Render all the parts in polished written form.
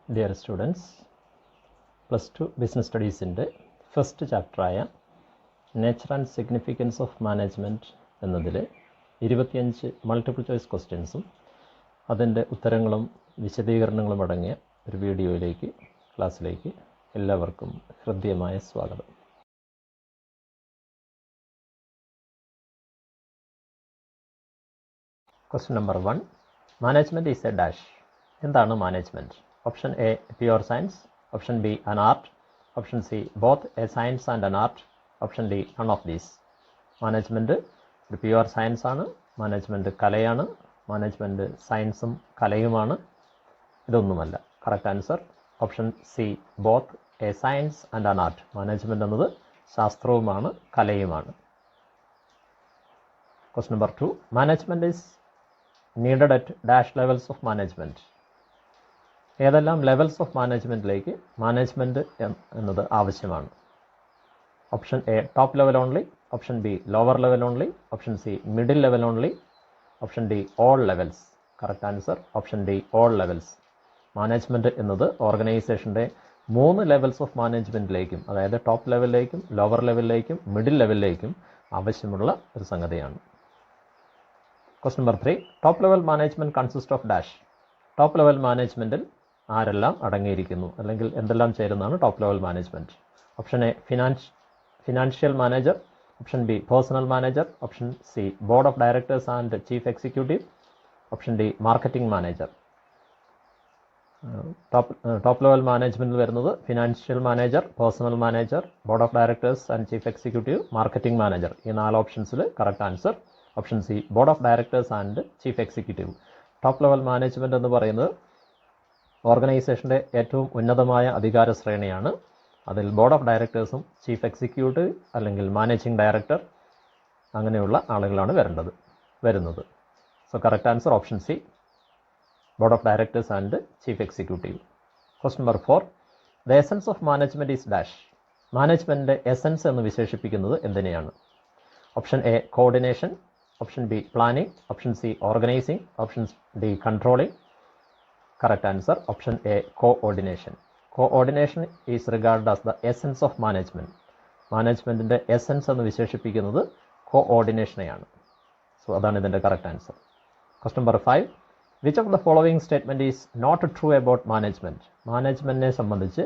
Dear students, +2 Business Studies in the first chapter Nature and Significance of Management എന്നതിൽ 25 multiple choice ക്വസ്റ്റ്യൻസും അതിൻ്റെ ഉത്തരങ്ങളും വിശദീകരണങ്ങളും അടങ്ങിയ ഒരു വീഡിയോയിലേക്ക് ക്ലാസ്സിലേക്ക് എല്ലാവർക്കും ഹൃദ്യമായ സ്വാഗതം. Question number 1. Management is a dash. എന്താണ് management? Option A pure science, option B an art, option C both a science and an art, option D none of these. Management ഒരു പ്യുവർ സയൻസ് ആണ്, management കലയാണ്, management സയൻസും കലയുമാണ്, ഇതൊന്നുമല്ല. Correct answer option C both a science and an art. Management എന്നത് ശാസ്ത്രവുമാണ് കലയുമാണ്. Question number 2. Management is needed at dash levels of management. ഏതെല്ലാം ലെവൽസ് ഓഫ് മാനേജ്മെൻറ്റിലേക്ക് മാനേജ്മെൻറ്റ് എന്നത് ആവശ്യമാണ്? Option A top level only, option B lower level only, option C middle level only, option D all levels. Correct answer option D all levels. Management എന്നത് ഓർഗനൈസേഷൻ്റെ 3 levels of മാനേജ്മെൻറ്റിലേക്കും, അതായത് top ലെവലിലേക്കും lower ലെവലിലേക്കും middle ലെവലിലേക്കും ആവശ്യമുള്ള ഒരു സംഗതിയാണ്. Question number 3. Top level management consist of dash. Top level മാനേജ്മെൻറ്റിൽ ആരെല്ലാം അടങ്ങിയിരിക്കുന്നു, അല്ലെങ്കിൽ എന്തെല്ലാം ചേരുന്നതാണ് top level management? Option A financial manager, option B personnel manager, option C board of directors and chief executive, option D marketing manager. Top level മാനേജ്മെൻറ്റിൽ വരുന്നത് financial manager, personnel manager, board of directors and chief executive, marketing manager. ഈ 4 ഓപ്ഷൻസിൽ correct answer option C board of directors and chief executive. Top level management എന്ന് പറയുന്നത് ഓർഗനൈസേഷൻ്റെ ഏറ്റവും ഉന്നതമായ അധികാര ശ്രേണിയാണ്. അതിൽ ബോർഡ് ഓഫ് ഡയറക്ടേഴ്സും ചീഫ് എക്സിക്യൂട്ടീവ് അല്ലെങ്കിൽ മാനേജിംഗ് ഡയറക്ടർ അങ്ങനെയുള്ള ആളുകളാണ് വരുന്നത്. So correct answer option C board of directors and chief executive. Question number 4. The essence of management is dash. മാനേജ്മെൻറ്റിൻ്റെ എസൻസ് എന്ന് വിശേഷിപ്പിക്കുന്നത് എന്തിനെയാണ്? Option A coordination, option B planning, option C organising, option D controlling. Correct answer option A coordination. Coordination is regard as the essence of management. മാനേജ്മെൻറ്റിൻ്റെ essence എന്ന് വിശേഷിപ്പിക്കുന്നത് കോഓർഡിനേഷനെയാണ്. So അതാണ് ഇതിൻ്റെ correct answer. Question number 5. Which of the following statement is not true about management. മാനേജ്മെൻറ്റിനെ സംബന്ധിച്ച്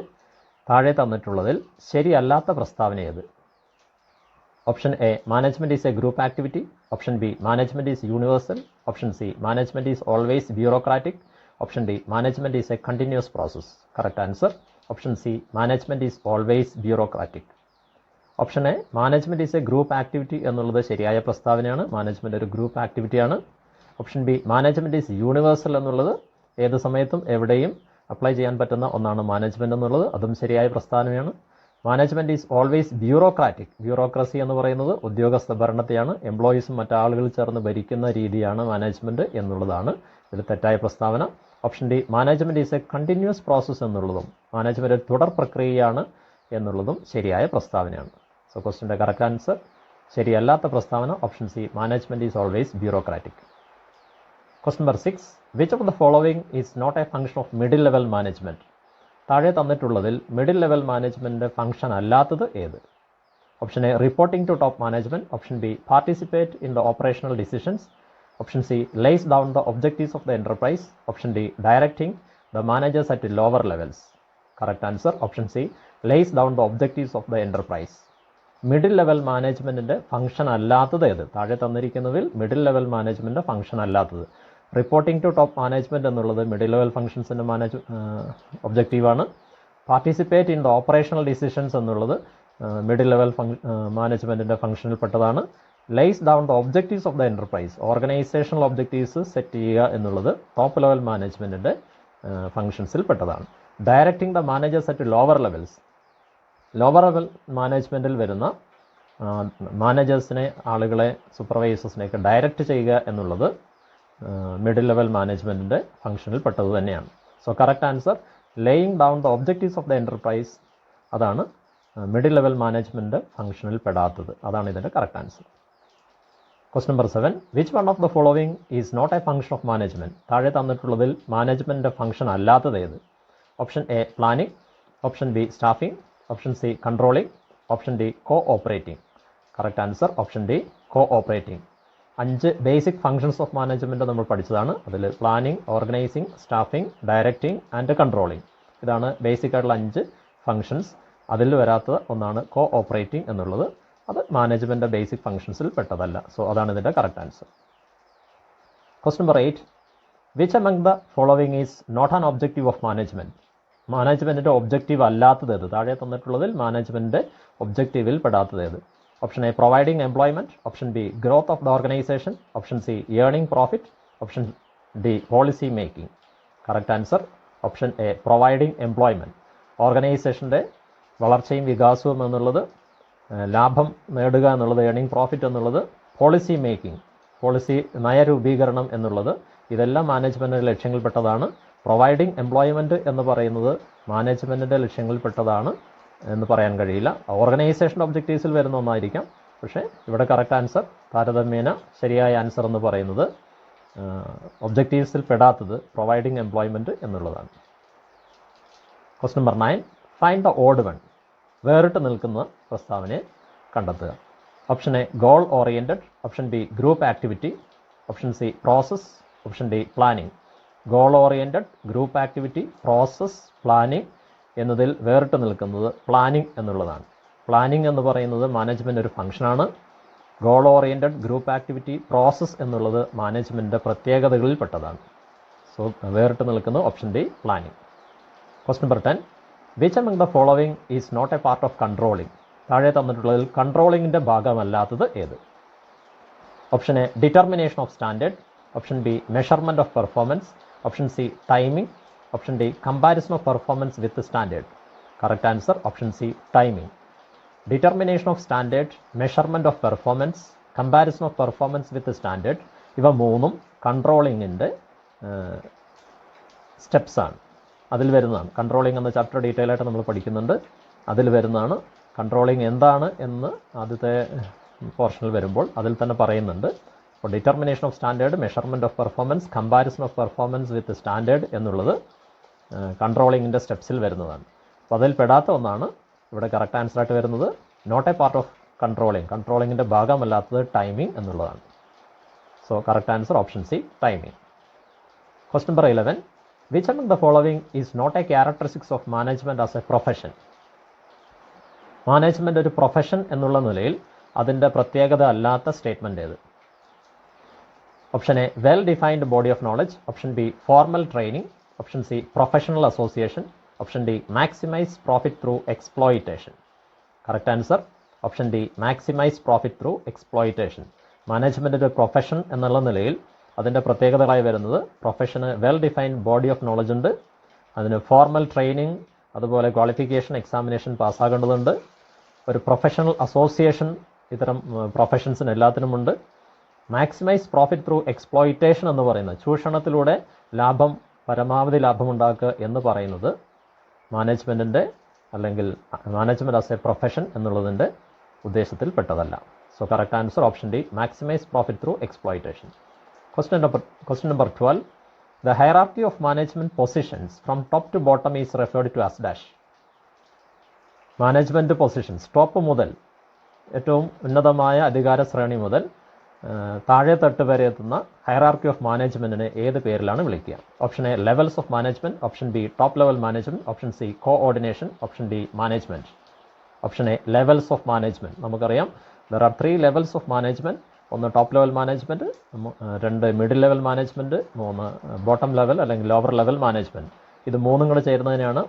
താഴെ തന്നിട്ടുള്ളതിൽ ശരിയല്ലാത്ത പ്രസ്താവന ഏത്? Option A management is a group activity, option B management is universal, option C management is always bureaucratic, option D management is a continuous process. Correct answer option C management is always bureaucratic. Option A management is a group activity എന്നുള്ളത് ശരിയായ പ്രസ്താവനയാണ്. Management ഒരു group ആക്ടിവിറ്റിയാണ്. Option B management is universal എന്നുള്ളത് ഏത് സമയത്തും എവിടെയും apply ചെയ്യാൻ പറ്റുന്ന ഒന്നാണ് മാനേജ്മെൻറ്റ് എന്നുള്ളത്, അതും ശരിയായ പ്രസ്താവനയാണ്. Management is always bureaucratic. Bureaucracy എന്ന് പറയുന്നത് ഉദ്യോഗസ്ഥ ഭരണത്തെയാണ്. എംപ്ലോയീസും മറ്റാളുകൾ ചേർന്ന് ഭരിക്കുന്ന രീതിയാണ് മാനേജ്മെൻറ്റ് എന്നുള്ളതാണ് ഇതിൽ തെറ്റായ പ്രസ്താവന. Option D management is a continuous process എന്നുള്ളതും മാനേജ്മെൻറ്റ് തുടർ പ്രക്രിയയാണ് എന്നുള്ളതും ശരിയായ പ്രസ്താവനയാണ്. സോ ക്വസ്റ്റ്യൻ്റെ കറക്റ്റ് ആൻസർ ശരിയല്ലാത്ത പ്രസ്താവന option C management is always bureaucratic. Question number 6. Which of the following is not a function of middle level management. താഴെ തന്നിട്ടുള്ളതിൽ മിഡിൽ ലെവൽ മാനേജ്മെൻറ്റ് ഫംഗ്ഷൻ അല്ലാത്തത് ഏത്? Option A reporting to top management, option B participate in the operational decisions, option C lays down the objectives of the enterprise, option D directing the managers at lower levels. Correct answer option C lays down the objectives of the enterprise. Middle level മാനേജ്മെൻറ്റിൻ്റെ function അല്ലാത്തത് ഏത്? താഴെ തന്നിരിക്കുന്നതിൽ middle level management function അല്ലാത്തത് reporting to top management എന്നുള്ളത് middle level ഫംഗ്ഷൻസിൻ്റെ ഒബ്ജക്റ്റീവാണ്. Participate in the operational decisions എന്നുള്ളത് മിഡിൽ ലെവൽ മാനേജ്മെൻറ്റിൻ്റെ ഫംഗ്ഷനിൽപ്പെട്ടതാണ്. Lays down the objectives of the enterprise organisational objectives set ചെയ്യുക എന്നുള്ളത് ടോപ്പ് ലെവൽ മാനേജ്മെൻറ്റിൻ്റെ ഫംഗ്ഷൻസിൽപ്പെട്ടതാണ്. Directing the managers at lower levels lower level മാനേജ്മെൻറ്റിൽ വരുന്ന മാനേജേഴ്സിനെ, ആളുകളെ, സൂപ്പർവൈസേഴ്സിനെയൊക്കെ ഡയറക്റ്റ് ചെയ്യുക എന്നുള്ളത് മിഡിൽ ലെവൽ മാനേജ്മെൻറ്റിൻ്റെ ഫംഗ്ഷനിൽ പെട്ടത് തന്നെയാണ്. So correct answer laying down the objectives of the enterprise അതാണ് മിഡിൽ ലെവൽ മാനേജ്മെൻറ്റ് ഫംഗ്ഷനിൽ പെടാത്തത്. അതാണ് ഇതിൻ്റെ correct answer. Question number 7. Which one of the following is not a function of management. താഴെ തന്നിട്ടുള്ളതിൽ മാനേജ്മെൻറ്റിൻ്റെ ഫംഗ്ഷൻ അല്ലാത്തത് ഏത്? Option A planning, option B staffing, option C controlling, option D cooperating. Correct answer option D cooperating. 5 basic functions of management നമ്മൾ പഠിച്ചതാണ്. അതിൽ planning, organising, staffing, directing and controlling. ഇതാണ് basic ആയിട്ടുള്ള 5 ഫങ്ഷൻസ്. അതിൽ വരാത്ത ഒന്നാണ് കോഓപ്പറേറ്റിംഗ് എന്നുള്ളത്. അത് മാനേജ്മെൻറ്റ് ബേസിക് ഫങ്ഷൻസിൽ പെട്ടതല്ല. സോ അതാണ് ഇതിൻ്റെ correct answer. Question number 8. Which among the following is not an objective of management? മാനേജ്മെൻറ്റിൻ്റെ ഒബ്ജക്റ്റീവ് അല്ലാത്തത് ഏത്? താഴെ തന്നിട്ടുള്ളതിൽ മാനേജ്മെൻറ്റിൻ്റെ ഒബ്ജക്റ്റീവിൽ പെടാത്തത് ഏത്? Option A providing employment, option B growth of the organisation, option C earning profit, option D policy making. Correct answer option A providing employment. ഓർഗനൈസേഷൻ്റെ വളർച്ചയും വികാസവും എന്നുള്ളത്, ലാഭം നേടുക എന്നുള്ളത്, ഏർണിംഗ് പ്രോഫിറ്റ് എന്നുള്ളത്, പോളിസി മേക്കിംഗ്, പോളിസി നയരൂപീകരണം എന്നുള്ളത്, ഇതെല്ലാം മാനേജ്മെൻറ്റിൻ്റെ ലക്ഷ്യങ്ങളിൽപ്പെട്ടതാണ്. പ്രൊവൈഡിംഗ് എംപ്ലോയ്മെൻറ്റ് എന്ന് പറയുന്നത് മാനേജ്മെൻറ്റിൻ്റെ ലക്ഷ്യങ്ങളിൽപ്പെട്ടതാണ് എന്ന് പറയാൻ കഴിയില്ല. ഓർഗനൈസേഷൻ ഒബ്ജക്റ്റീവ്സിൽ വരുന്ന ഒന്നായിരിക്കാം. പക്ഷേ ഇവിടെ കറക്റ്റ് ആൻസർ, താരതമ്യേന ശരിയായ ആൻസർ എന്ന് പറയുന്നത് ഒബ്ജക്റ്റീവ്സിൽ പെടാത്തത് പ്രൊവൈഡിംഗ് എംപ്ലോയ്മെൻറ്റ് എന്നുള്ളതാണ്. Question number 9. Find the odd one. വേറിട്ട് നിൽക്കുന്ന പ്രസ്താവനയെ കണ്ടെത്തുക. Option A goal oriented, option B group activity, option C process, option D planning. Goal oriented, group activity, process, planning എന്നതിൽ വേറിട്ട് നിൽക്കുന്നത് പ്ലാനിംഗ് എന്നുള്ളതാണ്. പ്ലാനിംഗ് എന്ന് പറയുന്നത് മാനേജ്മെൻറ്റ് ഒരു ഫംഗ്ഷനാണ്. Goal oriented, group activity, process എന്നുള്ളത് മാനേജ്മെൻറ്റിൻ്റെ പ്രത്യേകതകളിൽ പെട്ടതാണ്. സോ വേറിട്ട് നിൽക്കുന്നത് option D planning. Question number 10. Which among the following is not a part of controlling? താഴെ തന്നിട്ടുള്ളതിൽ കൺട്രോളിങ്ങിൻ്റെ ഭാഗമല്ലാത്തത് ഏത്? Option A determination of standard, option B measurement of performance, option C timing, option D comparison of performance with standard. Correct answer option C timing. Determination of standard, measurement of performance, comparison of performance with standard, ഇവ മൂന്നും കൺട്രോളിങ്ങിൻ്റെ സ്റ്റെപ്സാണ്. അതിൽ വരുന്നതാണ്. Controlling എന്ന chapter detail ആയിട്ട് നമ്മൾ പഠിക്കുന്നുണ്ട്. അതിൽ വരുന്നതാണ്. കൺട്രോളിംഗ് എന്താണ് എന്ന് ആദ്യത്തെ പോർഷനിൽ വരുമ്പോൾ അതിൽ തന്നെ പറയുന്നുണ്ട്. അപ്പോൾ determination of standard, measurement of performance, comparison of performance with standard എന്നുള്ളത് കൺട്രോളിങ്ങിൻ്റെ സ്റ്റെപ്സിൽ വരുന്നതാണ്. അപ്പോൾ അതിൽ പെടാത്ത ഒന്നാണ് ഇവിടെ കറക്റ്റ് ആൻസർ ആയിട്ട് വരുന്നത്. Not a part of controlling, കൺട്രോളിങ്ങിൻ്റെ ഭാഗമല്ലാത്തത് ടൈമിംഗ് എന്നുള്ളതാണ്. So correct answer option C timing. Question number 11. Which among the following is not a characteristics of management as a profession? Management ഒരു പ്രൊഫഷൻ എന്നുള്ള നിലയിൽ അതിൻ്റെ പ്രത്യേകത അല്ലാത്ത സ്റ്റേറ്റ്മെൻറ്റ് ഏത്? Option A well defined body of knowledge, option B formal training, option C professional association, option D maximise profit through exploitation. Correct answer option D maximise profit through exploitation. Management ഒരു profession എന്നുള്ള നിലയിൽ അതിൻ്റെ പ്രത്യേകതകളായി വരുന്നത് പ്രൊഫഷന് well defined body of knowledge ഉണ്ട്, അതിന് formal training, അതുപോലെ ക്വാളിഫിക്കേഷൻ എക്സാമിനേഷൻ പാസ്സാകേണ്ടതുണ്ട്, ഒരു പ്രൊഫഷണൽ അസോസിയേഷൻ ഇത്തരം പ്രൊഫഷൻസിന് എല്ലാത്തിനുമുണ്ട്, മാക്സിമൈസ് പ്രോഫിറ്റ് ത്രൂ എക്സ്പ്ലോയിറ്റേഷൻ എന്ന് പറയുന്നത് ചൂഷണത്തിലൂടെ പരമാവധി ലാഭമുണ്ടാക്കുക എന്ന് പറയുന്നത് മാനേജ്മെൻറ്റിൻ്റെ അല്ലെങ്കിൽ മാനേജ്മെൻറ്റ് ആസ് എ പ്രൊഫഷൻ എന്നുള്ളതിൻ്റെ ഉദ്ദേശത്തിൽ പെട്ടതല്ല. So correct answer option D maximise profit through exploitation. Question number 12. The hierarchy of management positions from top to bottom is referred to as dash. Management positions top മുതൽ ഏറ്റവും ഉന്നതമായ അധികാര ശ്രേണി മുതൽ താഴെ തട്ട് വരെ എത്തുന്ന ഹയറാർക്കി ഓഫ് മാനേജ്മെൻറ്റിനെ ഏത് പേരിലാണ് വിളിക്കുക? Option A levels of management, option B top level management, option C coordination, option D management. Option A levels of management. നമുക്കറിയാം there are 3 levels of management. ഒന്ന് top level management, 2 middle level management, 3 bottom level അല്ലെങ്കിൽ lower level management. ഇത് മൂന്നും കൂടെ ചേരുന്നതിനാണ്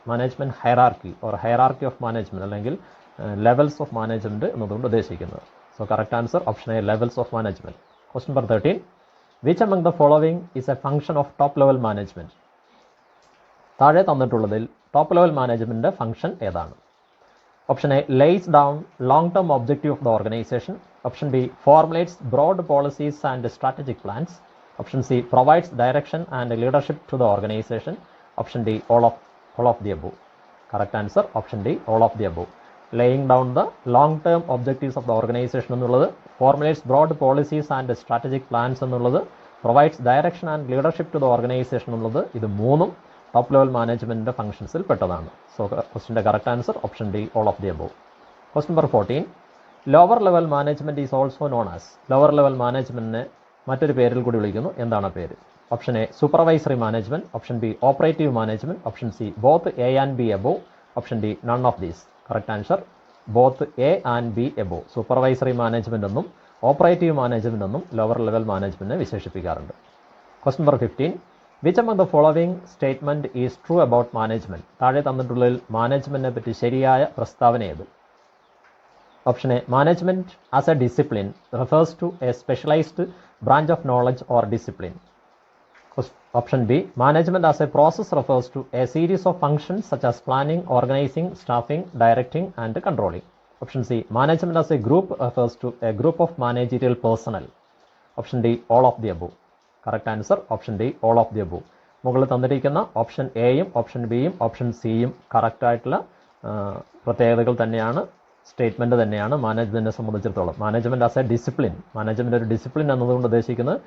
management hierarchy or hierarchy of management അല്ലെങ്കിൽ levels of management എന്നതുകൊണ്ട് ഉദ്ദേശിക്കുന്നത്. So correct answer option A levels of management. Question number 13. Which among the following is a function of top level management? താഴെ തന്നിട്ടുള്ളതിൽ top level മാനേജ്മെൻറ്റിൻ്റെ function ഏതാണ്? Option A lays down long term objective of the organisation, option B formulates broad policies and strategic plans, option C provides direction and leadership to the organisation, option D all of the above. Correct answer option D all of the above. Laying down the long term objectives of the organisation എന്നുള്ളത്, formulates broad policies and strategic plans എന്നുള്ളത്, provides direction and leadership to the organisation എന്നുള്ളത്, ഇത് മൂന്നും top level മാനേജ്മെൻറ്റിൻ്റെ ഫംഗ്ഷൻസിൽ പെട്ടതാണ്. So ക്വസ്റ്റിൻ്റെ correct answer option D all of the above. Question number 14. Lower level management is also known as. ലോവർ level മാനേജ്മെൻറ്റിനെ മറ്റൊരു പേരിൽ കൂടി വിളിക്കുന്നു. എന്താണ് പേര്? Option A supervisory management, option B operative management, option C both A and B above, option D none of these. Correct answer both A and B above. Supervisory management എന്നും operative management എന്നും lower level മാനേജ്മെൻറ്റിനെ വിശേഷിപ്പിക്കാറുണ്ട്. Question number 15. Which among the following statement is true about management? താഴെ തന്നിട്ടുള്ളതിൽ മാനേജ്മെൻറ്റിനെ പറ്റി ശരിയായ പ്രസ്താവന ഏത്? Option A management as a discipline refers to a specialised branch of knowledge or discipline. Option B, management as a process refers to a series of functions such as planning, organizing, staffing, directing and controlling. Option C, management as a group refers to a group of managerial personnel. Option D, all of the above. Correct answer, option D, all of the above. മുകളിൽ തന്നിരിക്കുന്ന option എയും option ബിയും option സിയും കറക്റ്റായിട്ടുള്ള പ്രത്യേകതകൾ തന്നെയാണ്, statement തന്നെയാണ് മാനേജ്മെൻറ്റിനെ സംബന്ധിച്ചിടത്തോളം. Management as a discipline, management ഒരു ഡിസിപ്ലിൻ എന്നതുകൊണ്ട് ഉദ്ദേശിക്കുന്നത്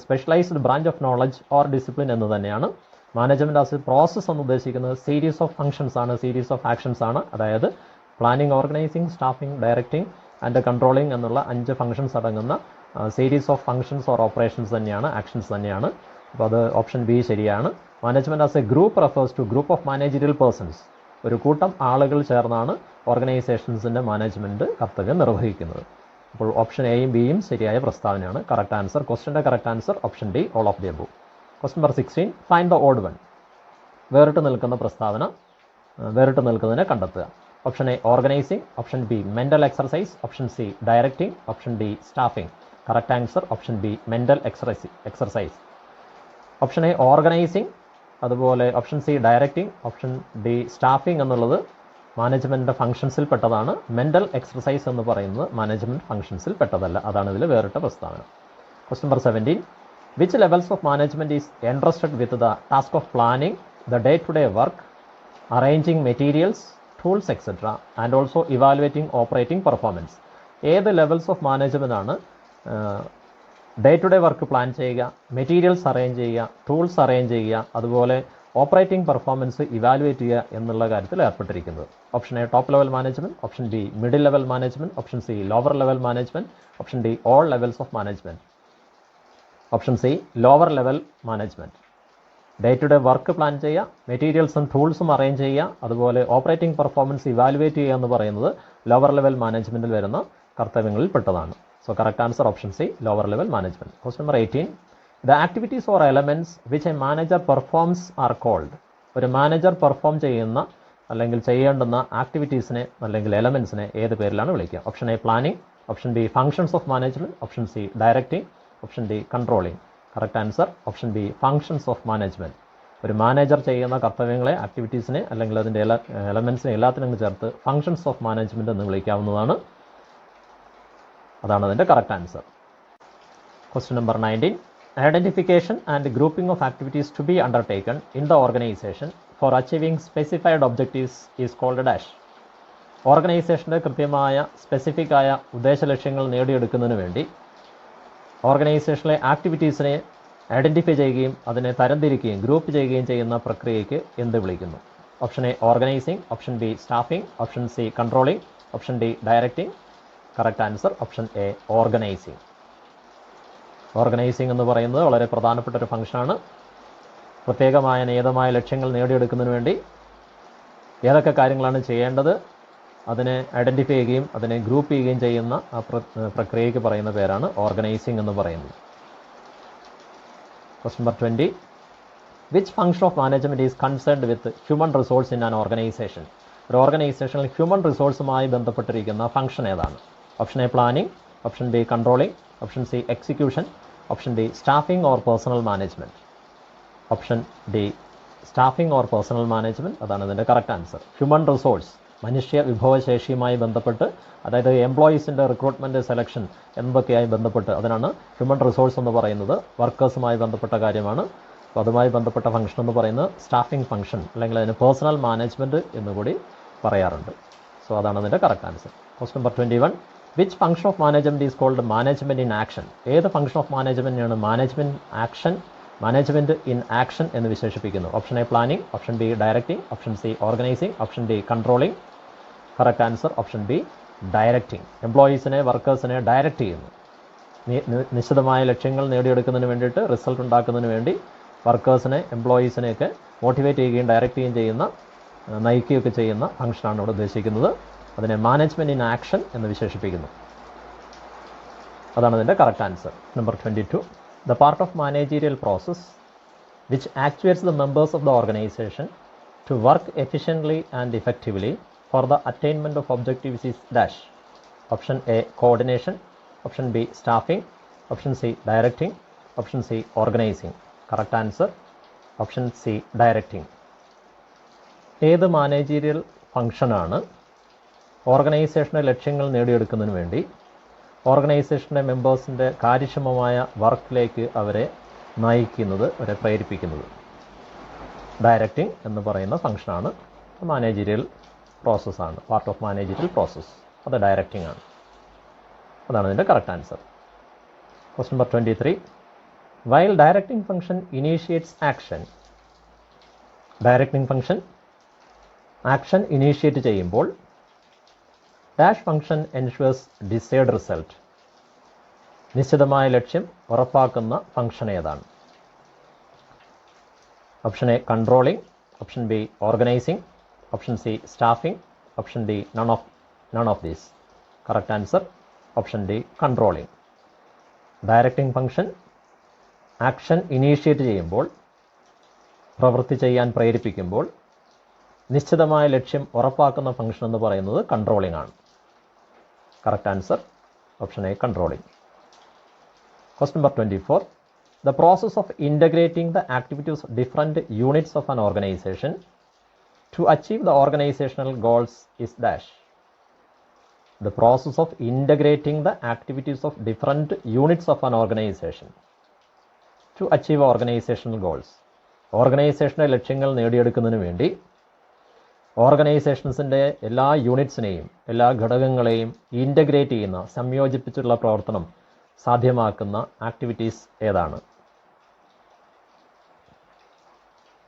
specialised branch of knowledge or discipline എന്ന് തന്നെയാണ്. മാനേജ്മെൻറ്റ് ആസ് എ പ്രോസസ് എന്ന് ഉദ്ദേശിക്കുന്നത് സീരീസ് ഓഫ് ഫംഗ്ഷൻസ് ആണ്, സീരീസ് ഓഫ് ആക്ഷൻസ് ആണ്. അതായത് planning, organising, staffing, directing and controlling എന്നുള്ള 5 ഫംഗ്ഷൻസ് അടങ്ങുന്ന series of functions or operations തന്നെയാണ്, ആക്ഷൻസ് തന്നെയാണ്. അപ്പോൾ അത് ഓപ്ഷൻ ബി ശരിയാണ്. Management as a group refers to group of managerial persons. ഒരു കൂട്ടം ആളുകൾ ചേർന്നാണ് ഓർഗനൈസേഷൻസിൻ്റെ മാനേജ്മെൻറ്റ് കർത്തവ്യം നിർവഹിക്കുന്നത്. അപ്പോൾ ഓപ്ഷൻ എയും ബിയും ശരിയായ പ്രസ്താവനയാണ്. കറക്റ്റ് ആൻസർ, ക്വസ്റ്റിൻ്റെ correct answer option D all of the above. Question number 16. Find the odd one. വേറിട്ട് നിൽക്കുന്ന പ്രസ്താവന, വേറിട്ട് നിൽക്കുന്നതിനെ കണ്ടെത്തുക. Option A organising, option B mental exercise, option C directing, option D staffing. Correct answer option B mental exercise. Option A organising, അതുപോലെ option C directing, option D staffing എന്നുള്ളത് മാനേജ്മെൻറ്റിൻ്റെ ഫംഗ്ഷൻസിൽ പെട്ടതാണ്. മെൻ്റൽ എക്സർസൈസ് എന്ന് പറയുന്നത് മാനേജ്മെൻറ്റ് ഫംഗ്ഷൻസിൽ പെട്ടതല്ല. അതാണ് ഇതിൽ വേറിട്ട പ്രസ്താവന. Question number 17. Which levels of management is entrusted with the task of planning the day to day work, arranging materials, tools etcetera and also evaluating operating performance? ഏത് ലെവൽസ് ഓഫ് മാനേജ്മെൻ്റ് ആണ് day to day work plan ചെയ്യുക, materials arrange ചെയ്യുക, tools arrange ചെയ്യുക, അതുപോലെ operating performance evaluate ചെയ്യുക എന്നുള്ള കാര്യത്തിൽ ഏർപ്പെട്ടിരിക്കുന്നത്? Option A top level management, option B middle level management, option C lower level management, option D all levels of management. Option C lower level management. Day to day work plan ചെയ്യുക, മെറ്റീരിയൽസും ടൂൾസും arrange ചെയ്യുക, അതുപോലെ operating performance evaluate ചെയ്യുക എന്ന് പറയുന്നത് lower level മാനേജ്മെൻറ്റിൽ വരുന്ന കർത്തവ്യങ്ങളിൽ പെട്ടതാണ്. So correct answer option C lower level management. Question number 18. The activities or elements which a manager performs are called. ഒരു മാനേജർ പെർഫോം ചെയ്യുന്ന അല്ലെങ്കിൽ ചെയ്യേണ്ടുന്ന ആക്ടിവിറ്റീസിനെ അല്ലെങ്കിൽ എലമെൻറ്റ്സിനെ ഏത് പേരിലാണ് വിളിക്കുക? Option A planning, option B functions of management, option C directing, option D controlling. Correct answer option B functions of management. ഒരു മാനേജർ ചെയ്യുന്ന കർത്തവ്യങ്ങളെ, ആക്ടിവിറ്റീസിനെ അല്ലെങ്കിൽ അതിൻ്റെ എലമെൻറ്റ്സിനെ എല്ലാത്തിനും ചേർത്ത് ഫംഗ്ഷൻസ് ഓഫ് മാനേജ്മെൻറ്റ് എന്ന് വിളിക്കാവുന്നതാണ്. അതാണ് അതിൻ്റെ correct answer. Question number 19. Identification and grouping of activities to be undertaken in the organization for achieving specified objectives is called dash. ഓർഗനൈസേഷൻ്റെ കൃത്യമായ സ്പെസിഫിക് ആയ ഉദ്ദേശ ലക്ഷ്യങ്ങൾ നേടിയെടുക്കുന്നതിന് വേണ്ടി ഓർഗനൈസേഷനിലെ ആക്ടിവിറ്റീസിനെ ഐഡൻറ്റിഫൈ ചെയ്യുകയും അതിനെ തരംതിരിക്കുകയും ഗ്രൂപ്പ് ചെയ്യുകയും ചെയ്യുന്ന പ്രക്രിയയ്ക്ക് എന്ത് വിളിക്കുന്നു? Option A organising, option B staffing, option C controlling, option D directing. Correct answer option A organising. Organising എന്ന് പറയുന്നത് വളരെ പ്രധാനപ്പെട്ട ഒരു ഫംഗ്ഷനാണ്. പ്രത്യേകമായ നിയതമായ ലക്ഷ്യങ്ങൾ നേടിയെടുക്കുന്നതിന് വേണ്ടി ഏതൊക്കെ കാര്യങ്ങളാണ് ചെയ്യേണ്ടത് അതിനെ ഐഡൻറ്റിഫൈ ചെയ്യുകയും അതിനെ ഗ്രൂപ്പ് ചെയ്യുകയും ചെയ്യുന്ന ആ പ്രക്രിയയ്ക്ക് പറയുന്ന പേരാണ് ഓർഗനൈസിങ് എന്ന് പറയുന്നത്. Question number 20. Which function of management is concerned with human resource in an organisation? ഒരു ഓർഗനൈസേഷനിൽ ഹ്യൂമൻ റിസോഴ്സുമായി ബന്ധപ്പെട്ടിരിക്കുന്ന ഫംഗ്ഷൻ ഏതാണ്? Option A planning, option B controlling, option C execution, option D staffing or personal management. Option D staffing or personal management. അതാണ് ഇതിൻ്റെ correct answer. Human resource മനുഷ്യ വിഭവശേഷിയുമായി ബന്ധപ്പെട്ട്, അതായത് എംപ്ലോയീസിൻ്റെ recruitment selection എന്നതൊക്കെയായി ബന്ധപ്പെട്ട് അതിനാണ് ഹ്യൂമൻ റിസോഴ്സ് എന്ന് പറയുന്നത്. വർക്കേഴ്സുമായി ബന്ധപ്പെട്ട കാര്യമാണ്. അപ്പോൾ അതുമായി ബന്ധപ്പെട്ട ഫംഗ്ഷൻ എന്ന് പറയുന്നത് സ്റ്റാഫിംഗ് ഫംഗ്ഷൻ, അല്ലെങ്കിൽ അതിന് പേഴ്സണൽ മാനേജ്മെൻറ്റ് എന്നുകൂടി പറയാറുണ്ട്. സോ അതാണ് അതിൻ്റെ correct answer. Question number 21. Which function of management is called management in action? ഏത് ഫംഗ്ഷൻ ഓഫ് മാനേജ്മെൻറ്റിനാണ് management action management in action എന്ന് വിശേഷിപ്പിക്കുന്നു. Option A planning, option B directing, option C organising, option D controlling. Correct answer option B directing. എംപ്ലോയീസിനെ, വർക്കേഴ്സിനെ direct ചെയ്യുന്നു. നിശ്ചിതമായ ലക്ഷ്യങ്ങൾ നേടിയെടുക്കുന്നതിന് വേണ്ടിയിട്ട്, റിസൾട്ട് ഉണ്ടാക്കുന്നതിന് വേണ്ടി വർക്കേഴ്സിനെ, എംപ്ലോയീസിനെയൊക്കെ മോട്ടിവേറ്റ് ചെയ്യുകയും ഡയറക്റ്റ് ചെയ്യുകയും ചെയ്യുന്ന, നയിക്കുകയൊക്കെ ചെയ്യുന്ന ഫംഗ്ഷനാണ് ഇവിടെ ഉദ്ദേശിക്കുന്നത്. അതിനെ മാനേജ്മെൻറ്റ് ഇൻ ആക്ഷൻ എന്ന് വിശേഷിപ്പിക്കുന്നു. അതാണ് അതിൻ്റെ correct answer. Number 22. The part of managerial process which actuates the members of the organization to work efficiently and effectively for the attainment of objectives is dash. Option A coordination, option B staffing, option C directing, option C organizing. Correct answer option C directing. ഏത് managerial ഫംഗ്ഷനാണ് ഓർഗനൈസേഷൻ്റെ ലക്ഷ്യങ്ങൾ നേടിയെടുക്കുന്നതിന് വേണ്ടി ഓർഗനൈസേഷൻ്റെ മെമ്പേഴ്സിൻ്റെ കാര്യക്ഷമമായ വർക്കിലേക്ക് അവരെ നയിക്കുന്നത്, അവരെ പ്രേരിപ്പിക്കുന്നത്? Directing എന്ന് പറയുന്ന ഫംഗ്ഷനാണ്. മാനേജീരിയൽ പ്രോസസ്സാണ്, പാർട്ട് ഓഫ് മാനേജീരിയൽ പ്രോസസ്സ്. അത് ഡയറക്റ്റിംഗ് ആണ്. അതാണ് ഇതിൻ്റെ correct answer. Question number 23. While directing function initiates action. Directing function action initiate ചെയ്യുമ്പോൾ dash function ensures desired result. നിശ്ചിതമായ ലക്ഷ്യം ഉറപ്പാക്കുന്ന ഫംഗ്ഷൻ ഏതാണ്? Option A controlling, option B organising, option C staffing, option D none of these. Correct answer option D controlling. Directing function action initiate ചെയ്യുമ്പോൾ, പ്രവൃത്തി ചെയ്യാൻ പ്രേരിപ്പിക്കുമ്പോൾ നിശ്ചിതമായ ലക്ഷ്യം ഉറപ്പാക്കുന്ന ഫംഗ്ഷൻ എന്ന് പറയുന്നത് കൺട്രോളിംഗ് ആണ്. Correct answer option A controlling. Question number 24. The process of integrating the activities of different units of an organization to achieve the organizational goals is dash. The process of integrating the activities of different units of an organization to achieve organizational goals. ഓർഗനൈസേഷൻ്റെ ലക്ഷ്യങ്ങൾ നേടിയെടുക്കുന്നതിന് വേണ്ടി ഓർഗനൈസേഷൻസിൻ്റെ എല്ലാ യൂണിറ്റ്സിനെയും, എല്ലാ ഘടകങ്ങളെയും integrate ചെയ്യുന്ന, സംയോജിപ്പിച്ചുള്ള പ്രവർത്തനം സാധ്യമാക്കുന്ന activities ഏതാണ്?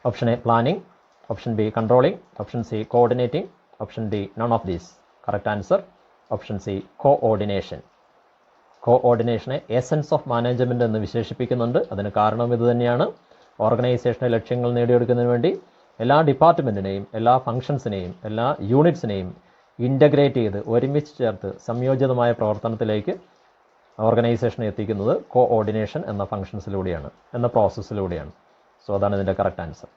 Option A planning, option B controlling, option C coordinating, option D none of these. Correct answer option C coordination. കോഓർഡിനേഷനെ എസൻസ് ഓഫ് മാനേജ്മെൻറ്റ് എന്ന് വിശേഷിപ്പിക്കുന്നുണ്ട്. അതിന് കാരണം ഇത് തന്നെയാണ്. ഓർഗനൈസേഷൻ്റെ ലക്ഷ്യങ്ങൾ നേടിയെടുക്കുന്നതിന് വേണ്ടി എല്ലാ ഡിപ്പാർട്ട്മെൻറ്റിനെയും, എല്ലാ ഫങ്ഷൻസിനെയും, എല്ലാ യൂണിറ്റ്സിനെയും ഇൻ്റഗ്രേറ്റ് ചെയ്ത്, ഒരുമിച്ച് ചേർത്ത് സംയോജിതമായ പ്രവർത്തനത്തിലേക്ക് ഓർഗനൈസേഷനെ എത്തിക്കുന്നത് കോഓർഡിനേഷൻ എന്ന ഫങ്ഷൻസിലൂടെയാണ്, എന്ന പ്രോസസ്സിലൂടെയാണ്. സോ അതാണ് ഇതിൻ്റെ correct answer.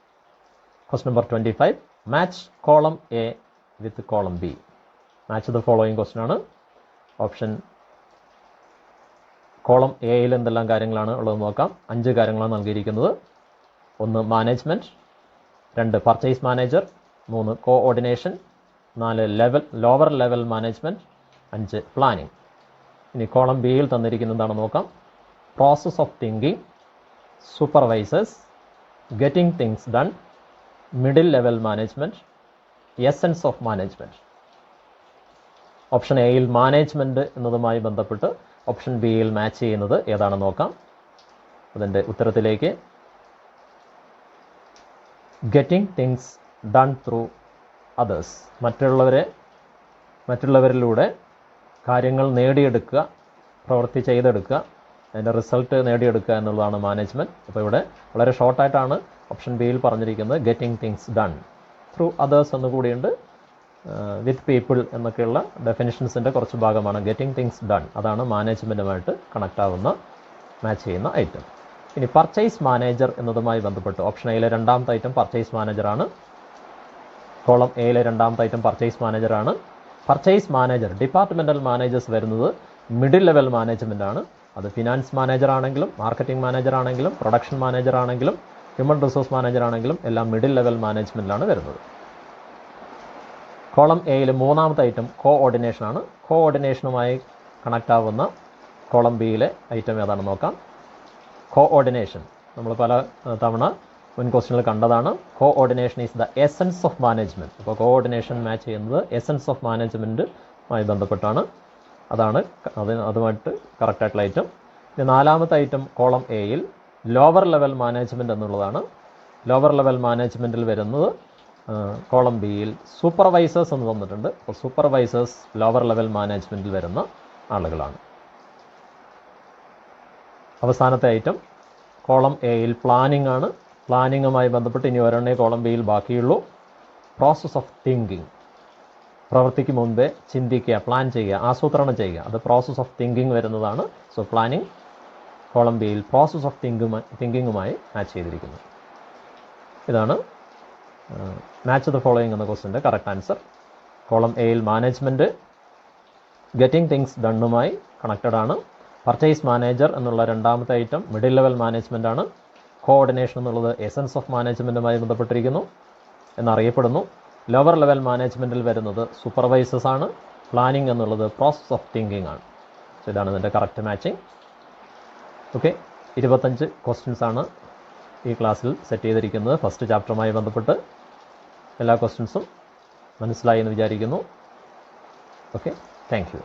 Question number 25. Match column A with column B. Match the following question ആണ്. ഓപ്ഷൻ കോളം എയിൽ എന്തെല്ലാം കാര്യങ്ങളാണ് ഉള്ളത് നോക്കാം. 5 കാര്യങ്ങളാണ് നൽകിയിരിക്കുന്നത്. 1 management, 2 purchase manager, 3 coordination, 4 lower level management, 5 planning. ഇനി കോളം ബിയിൽ തന്നിരിക്കുന്നതാണ് നോക്കാം. Process of thinking, supervisors, getting things done, middle level management, essence of management. Option എയിൽ മാനേജ്മെൻറ്റ് എന്നതുമായി ബന്ധപ്പെട്ട് ഓപ്ഷൻ ബിയിൽ മാച്ച് ചെയ്യുന്നത് ഏതാണെന്ന് നോക്കാം. അതിൻ്റെ ഉത്തരത്തിലേക്ക് getting things done through others. മറ്റുള്ളവരിലൂടെ കാര്യങ്ങൾ നേടിയെടുക്കുക, പ്രവൃത്തി ചെയ്തെടുക്കുക, അതിൻ്റെ റിസൾട്ട് നേടിയെടുക്കുക എന്നുള്ളതാണ് മാനേജ്മെൻറ്റ്. അപ്പോൾ ഇവിടെ വളരെ ഷോർട്ടായിട്ടാണ് ഓപ്ഷൻ ബിയിൽ പറഞ്ഞിരിക്കുന്നത്. Getting things done through others എന്നുകൂടിയുണ്ട്. വിത്ത് പീപ്പിൾ എന്നൊക്കെയുള്ള ഡെഫിനിഷൻസിൻ്റെ കുറച്ച് ഭാഗമാണ് ഗെറ്റിംഗ് തിങ്സ് ഡൺ. അതാണ് മാനേജ്മെൻറ്റുമായിട്ട് കണക്റ്റ് ആവുന്ന, മാച്ച് ചെയ്യുന്ന ഐറ്റം. ഇനി പർച്ചേസ് മാനേജർ എന്നതുമായി ബന്ധപ്പെട്ട് ഓപ്ഷൻ എയിലെ രണ്ടാമത്തെ ഐറ്റം പർച്ചേസ് മാനേജറാണ്. കോളം എയിലെ രണ്ടാമത്തെ ഐറ്റം പർച്ചേസ് മാനേജറാണ്. പർച്ചേസ് മാനേജർ, ഡിപ്പാർട്ട്മെൻറ്റൽ മാനേജേഴ്സ് വരുന്നത് മിഡിൽ ലെവൽ മാനേജ്മെൻ്റ് ആണ്. അത് ഫിനാൻസ് മാനേജർ ആണെങ്കിലും, മാർക്കറ്റിംഗ് മാനേജർ ആണെങ്കിലും, പ്രൊഡക്ഷൻ മാനേജർ ആണെങ്കിലും, ഹ്യൂമൻ റിസോഴ്സ് മാനേജർ ആണെങ്കിലും എല്ലാം മിഡിൽ ലെവൽ മാനേജ്മെൻറ്റിലാണ് വരുന്നത്. കോളം എയിൽ മൂന്നാമത്തെ ഐറ്റം കോഓർഡിനേഷനാണ്. കോഓർഡിനേഷനുമായി കണക്റ്റ് ആവുന്ന കോളം ബിയിലെ ഐറ്റം ഏതാണെന്ന് നോക്കാം. കോഓർഡിനേഷൻ നമ്മൾ പല തവണ മുൻ ക്വസ്റ്റ്യനിൽ കണ്ടതാണ്. Coordination is the essence of management. അപ്പോൾ കോഓർഡിനേഷൻ മാച്ച് ചെയ്യുന്നത് എസൻസ് ഓഫ് മാനേജ്മെൻറ്റുമായി ബന്ധപ്പെട്ടാണ്. അതുമായിട്ട് കറക്റ്റായിട്ടുള്ള ഐറ്റം. ഇനി നാലാമത്തെ ഐറ്റം കോളം എയിൽ ലോവർ ലെവൽ മാനേജ്മെൻറ്റ് എന്നുള്ളതാണ്. ലോവർ ലെവൽ മാനേജ്മെൻറ്റിൽ വരുന്നത് കോളം ബിയിൽ സൂപ്പർവൈസേഴ്സ് എന്ന് തന്നിട്ടുണ്ട്. അപ്പോൾ സൂപ്പർവൈസേഴ്സ് ലോവർ ലെവൽ മാനേജ്മെൻറ്റിൽ വരുന്ന ആളുകളാണ്. അവസാനത്തെ ഐറ്റം കോളം എയിൽ പ്ലാനിംഗ് ആണ്. പ്ലാനിങ്ങുമായി ബന്ധപ്പെട്ട് ഇനി ഒരെണ്ണേ കോളം ബിയിൽ ബാക്കിയുള്ളൂ. പ്രോസസ് ഓഫ് തിങ്കിങ്, പ്രവൃത്തിക്ക് മുൻപേ ചിന്തിക്കുക, പ്ലാൻ ചെയ്യുക, ആസൂത്രണം ചെയ്യുക, അത് പ്രോസസ് ഓഫ് തിങ്കിങ് വരുന്നതാണ്. സോ പ്ലാനിങ് കോളം ബിയിൽ പ്രോസസ് ഓഫ് തിങ്കിങ്ങുമായി മാച്ച് ചെയ്തിരിക്കുന്നു. ഇതാണ് മാച്ച് ദ ഫോളോയിങ് എന്ന ക്വസ്റ്റിൻ്റെ കറക്റ്റ് ആൻസർ. കോളം എയിൽ മാനേജ്മെൻറ്റ് ഗെറ്റിംഗ് തിങ്സ് ഡണ്ണുമായി കണക്റ്റഡ് ആണ്. പർച്ചേസ് മാനേജർ എന്നുള്ള രണ്ടാമത്തെ ഐറ്റം മിഡിൽ ലെവൽ മാനേജ്മെൻ്റ് ആണ്. കോഓർഡിനേഷൻ എന്നുള്ളത് എസൻസ് ഓഫ് മാനേജ്മെൻറ്റുമായി ബന്ധപ്പെട്ടിരിക്കുന്നു എന്നറിയപ്പെടുന്നു. ലോവർ ലെവൽ മാനേജ്മെൻറ്റിൽ വരുന്നത് സൂപ്പർവൈസേഴ്സ് ആണ്. പ്ലാനിംഗ് എന്നുള്ളത് പ്രോസസ് ഓഫ് തിങ്കിങ് ആണ്. സോ ഇതാണ് ഇതിൻ്റെ കറക്റ്റ് മാച്ചിങ്. ഓക്കെ, 25 ക്വസ്റ്റ്യൻസ് ആണ് ഈ ക്ലാസ്സിൽ സെറ്റ് ചെയ്തിരിക്കുന്നത്. ഫസ്റ്റ് ചാപ്റ്ററുമായി ബന്ധപ്പെട്ട് എല്ലാ ക്വസ്റ്റ്യൻസും മനസ്സിലായി എന്ന് വിചാരിക്കുന്നു. Okay, thank you.